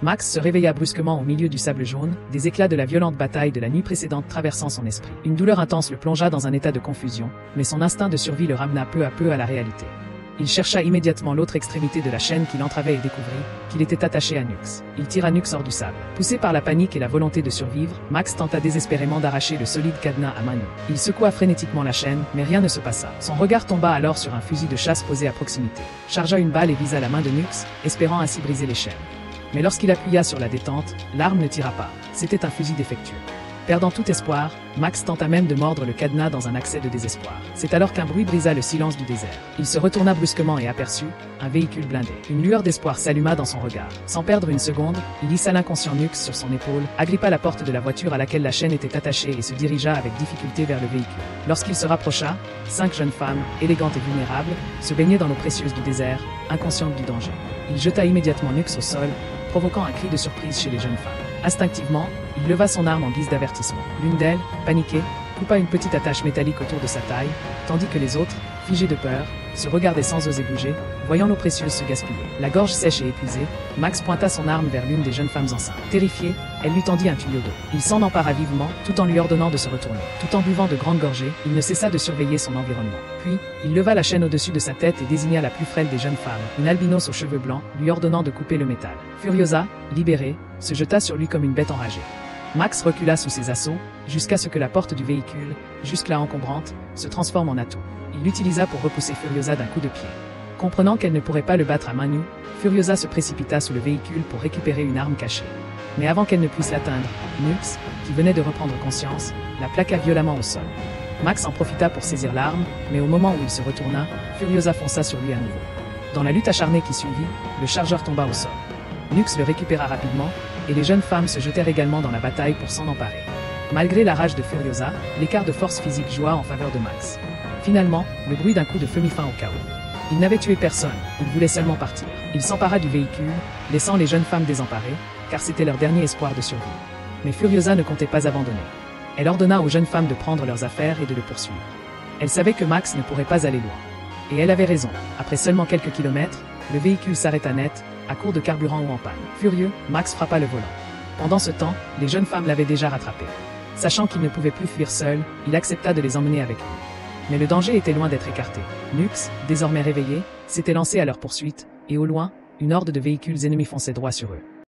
Max se réveilla brusquement au milieu du sable jaune, des éclats de la violente bataille de la nuit précédente traversant son esprit. Une douleur intense le plongea dans un état de confusion, mais son instinct de survie le ramena peu à peu à la réalité. Il chercha immédiatement l'autre extrémité de la chaîne qui l'entravait et découvrit qu'il était attaché à Nux. Il tira Nux hors du sable. Poussé par la panique et la volonté de survivre, Max tenta désespérément d'arracher le solide cadenas à main nue. Il secoua frénétiquement la chaîne, mais rien ne se passa. Son regard tomba alors sur un fusil de chasse posé à proximité. Chargea une balle et visa la main de Nux, espérant ainsi briser les chaînes. Mais lorsqu'il appuya sur la détente, l'arme ne tira pas. C'était un fusil défectueux. Perdant tout espoir, Max tenta même de mordre le cadenas dans un accès de désespoir. C'est alors qu'un bruit brisa le silence du désert. Il se retourna brusquement et aperçut un véhicule blindé. Une lueur d'espoir s'alluma dans son regard. Sans perdre une seconde, il hissa l'inconscient Nux sur son épaule, agrippa la porte de la voiture à laquelle la chaîne était attachée et se dirigea avec difficulté vers le véhicule. Lorsqu'il se rapprocha, 5 jeunes femmes, élégantes et vulnérables, se baignaient dans l'eau précieuse du désert, inconscientes du danger. Il jeta immédiatement Nux au sol, provoquant un cri de surprise chez les jeunes femmes. Instinctivement, il leva son arme en guise d'avertissement. L'une d'elles, paniquée, coupa une petite attache métallique autour de sa taille, tandis que les autres, figés de peur, se regardaient sans oser bouger, voyant l'eau précieuse se gaspiller. La gorge sèche et épuisée, Max pointa son arme vers l'une des jeunes femmes enceintes. Terrifiée, elle lui tendit un tuyau d'eau. Il s'en empara vivement, tout en lui ordonnant de se retourner. Tout en buvant de grandes gorgées, il ne cessa de surveiller son environnement. Puis, il leva la chaîne au-dessus de sa tête et désigna la plus frêle des jeunes femmes, une albinos aux cheveux blancs, lui ordonnant de couper le métal. Furiosa, libérée, se jeta sur lui comme une bête enragée. Max recula sous ses assauts, jusqu'à ce que la porte du véhicule, jusque-là encombrante, se transforme en atout. Il l'utilisa pour repousser Furiosa d'un coup de pied. Comprenant qu'elle ne pourrait pas le battre à main nue, Furiosa se précipita sous le véhicule pour récupérer une arme cachée. Mais avant qu'elle ne puisse l'atteindre, Nux, qui venait de reprendre conscience, la plaqua violemment au sol. Max en profita pour saisir l'arme, mais au moment où il se retourna, Furiosa fonça sur lui à nouveau. Dans la lutte acharnée qui suivit, le chargeur tomba au sol. Nux le récupéra rapidement, et les jeunes femmes se jetèrent également dans la bataille pour s'en emparer. Malgré la rage de Furiosa, l'écart de force physique joua en faveur de Max. Finalement, le bruit d'un coup de feu mit fin au chaos. Il n'avait tué personne, il voulait seulement partir. Il s'empara du véhicule, laissant les jeunes femmes désemparées, car c'était leur dernier espoir de survie. Mais Furiosa ne comptait pas abandonner. Elle ordonna aux jeunes femmes de prendre leurs affaires et de le poursuivre. Elle savait que Max ne pourrait pas aller loin. Et elle avait raison. Après seulement quelques kilomètres, le véhicule s'arrêta net, à court de carburant ou en panne. Furieux, Max frappa le volant. Pendant ce temps, les jeunes femmes l'avaient déjà rattrapé. Sachant qu'il ne pouvait plus fuir seul, il accepta de les emmener avec lui. Mais le danger était loin d'être écarté. Nux, désormais réveillé, s'était lancé à leur poursuite, et au loin, une horde de véhicules ennemis fonçait droit sur eux.